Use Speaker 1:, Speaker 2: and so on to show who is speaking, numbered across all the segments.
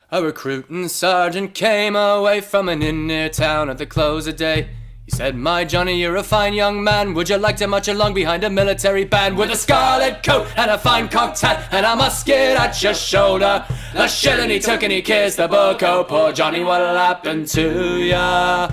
Speaker 1: A recruiting sergeant came away from an inn near town at the close of day. He said, "My Johnny, you're a fine young man. Would you like to march along behind a military band with a scarlet coat and a fine cocked hat and a musket at your shoulder?" The shilling he took and he kissed the book. "Oh, poor Johnny, what'll happen to ya?"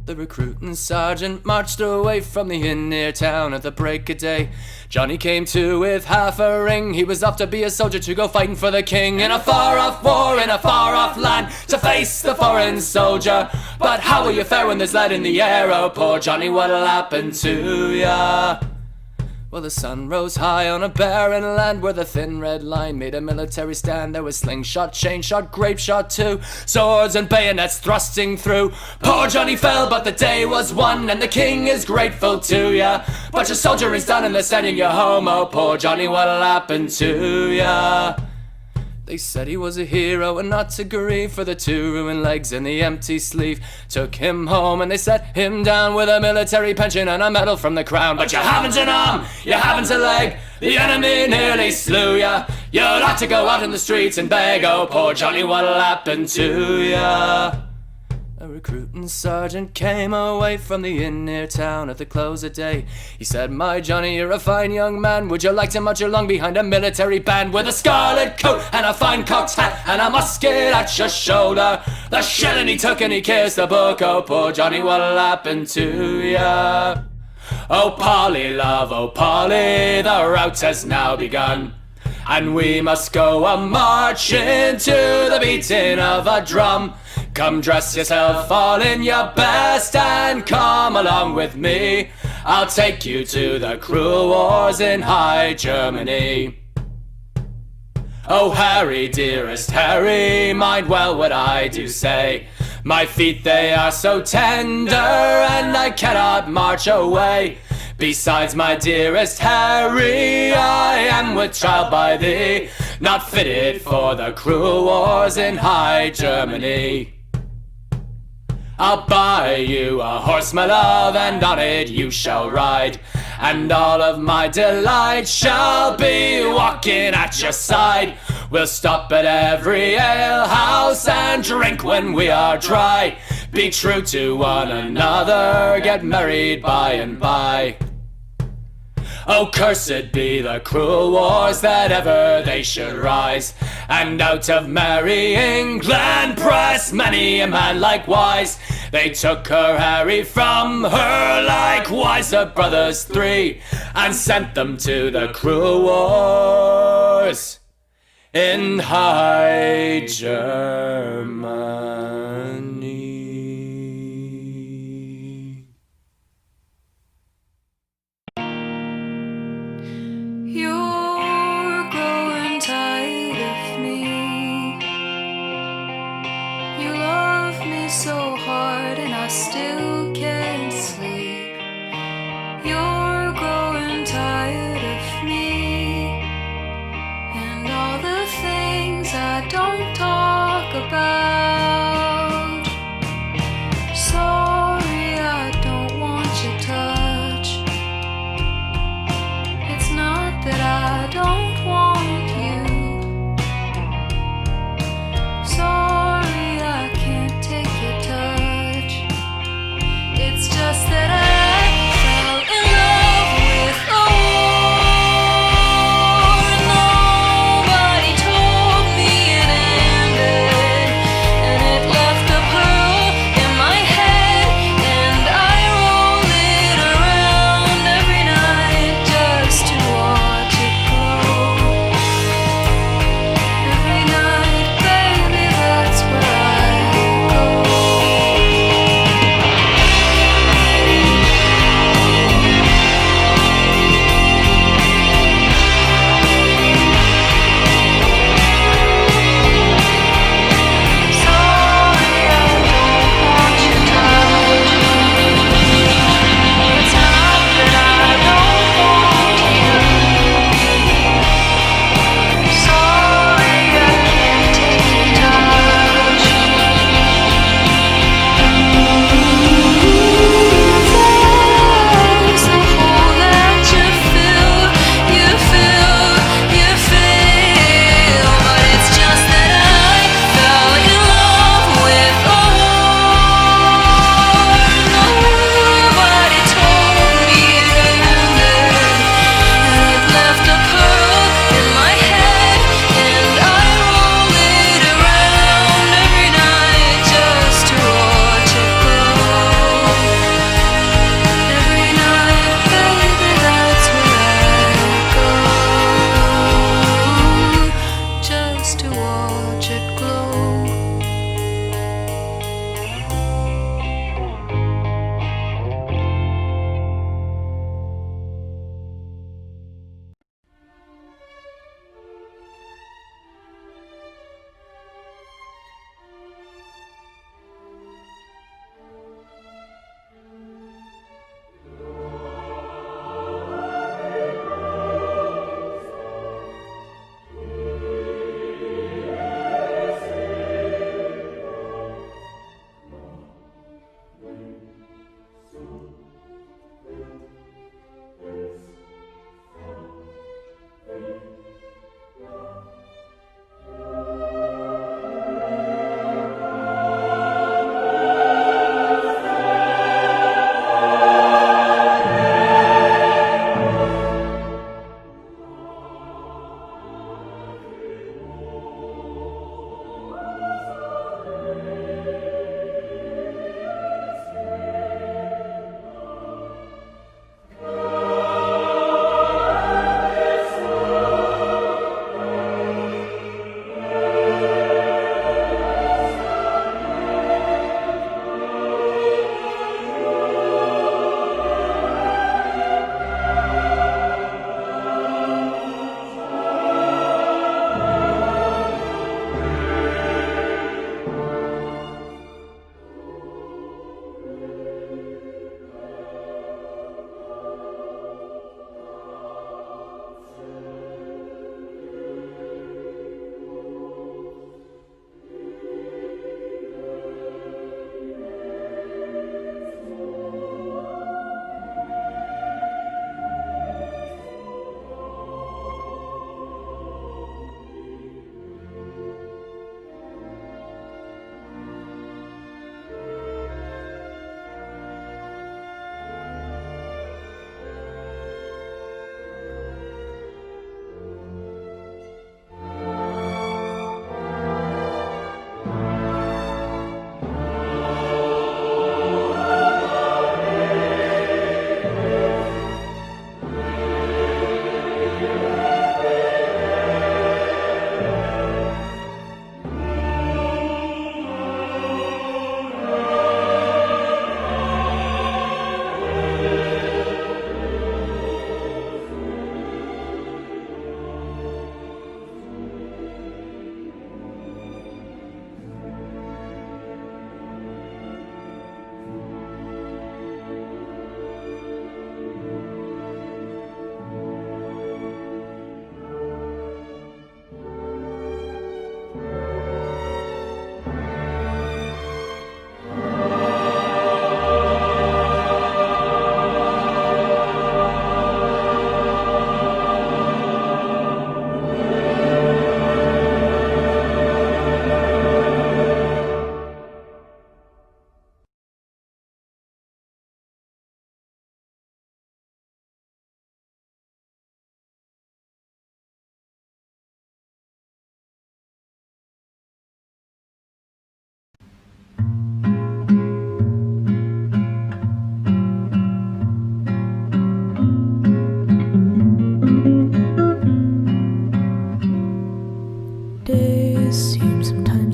Speaker 1: The recruiting sergeant marched away from the inn near town at the break of day. Johnny came to with half a ring. He was off to be a soldier to go fighting for the king in a far-off war in a far-off land to face the foreign soldier. But how will you fare when there's lead in the air? Oh, poor Johnny, what'll happen to ya? Well, the sun rose high on a barren land where the thin red line made a military stand. There was slingshot, chain shot, grape shot too, swords and bayonets thrusting through. Poor Johnny fell, but the day was won, and the king is grateful to ya. But your soldiering's done and they're sending you home. Oh, poor Johnny, what'll happen to ya? They said he was a hero and not to grieve, for the two ruined legs and the empty sleeve took him home, and they set him down with a military pension and a medal from the crown. But you haven't an arm, you haven't a leg, the enemy nearly slew ya. You'd ought to go out in the streets and beg. Oh, poor Johnny, what'll happen to ya? A recruiting sergeant came away from the inn near town at the close of day. He said, "My Johnny, you're a fine young man. Would you like to march along behind a military band with a scarlet coat and a fine cocked hat and a musket at your shoulder?" The shilling he took and he kissed the book. Oh, poor Johnny, what'll happen to ya? "Oh, Polly, love, oh, Polly, the rout has now begun, and we must go a-marching to the beating of a drum. Come dress yourself all in your best and come along with me. I'll take you to the cruel wars in High Germany." "Oh, Harry, dearest Harry, mind well what I do say. My feet, they are so tender and I cannot march away. Besides, my dearest Harry, I am with child by thee, not fitted for the cruel wars in High Germany. I'll buy you a horse, my love, and on it you shall ride, and all of my delight shall be walking at your side. We'll stop at every alehouse and drink when we are dry. Be true to one another, get married by and by. Oh, cursed be the cruel wars that ever they should rise, and out of merry England press many a man likewise. They took her Harry from her, likewise her brothers three, and sent them to the cruel wars in High Germany.
Speaker 2: You're growing tired of me. You love me so hard and I still can't sleep. You're growing tired of me and all the things I don't talk about. Sorry, I don't want your touch. It's not that I don't want you. Sorry, I can't take your touch. It's just that I fell in love with a war. Nobody told me it ended. just to watch it glow.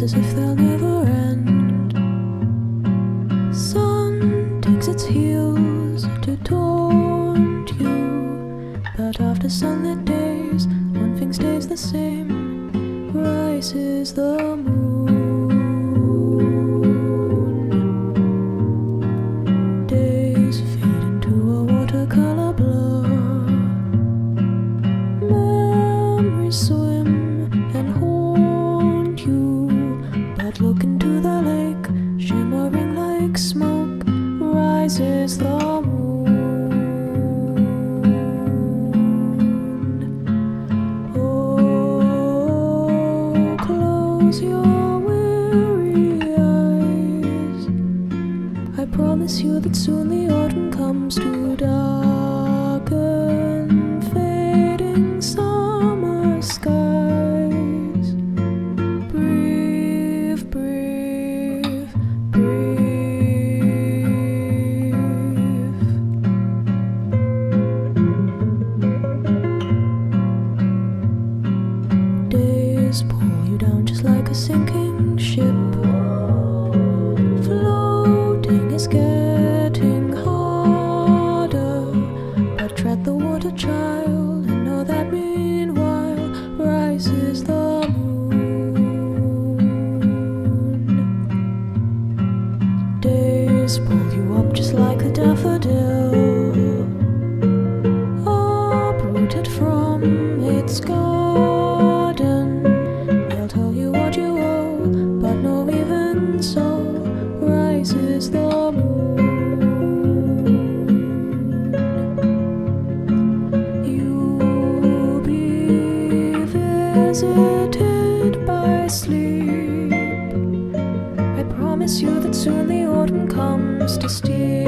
Speaker 3: as if they'll never end. Sun takes its heels to taunt you, but after sunlit days, one thing stays the same: rises the moon. Days fade into a watercolor blur. Memories swim and haunt you, but look into the lake, shimmering like smoke, rises the moon. Oh, close your weary eyes. I promise you that soon the autumn comes to darken fading summer skies. Breathe, breathe, breathe. Days pull you down just like a sinking ship. Floating is getting harder, but tread the water, child, and know that meanwhile rises the moon. Days pull you up just like a daffodil, uprooted from its garden. They'll tell you what you owe, but no, even so rises the moon. You'll be visited by sleep. I promise you that soon the autumn comes to steal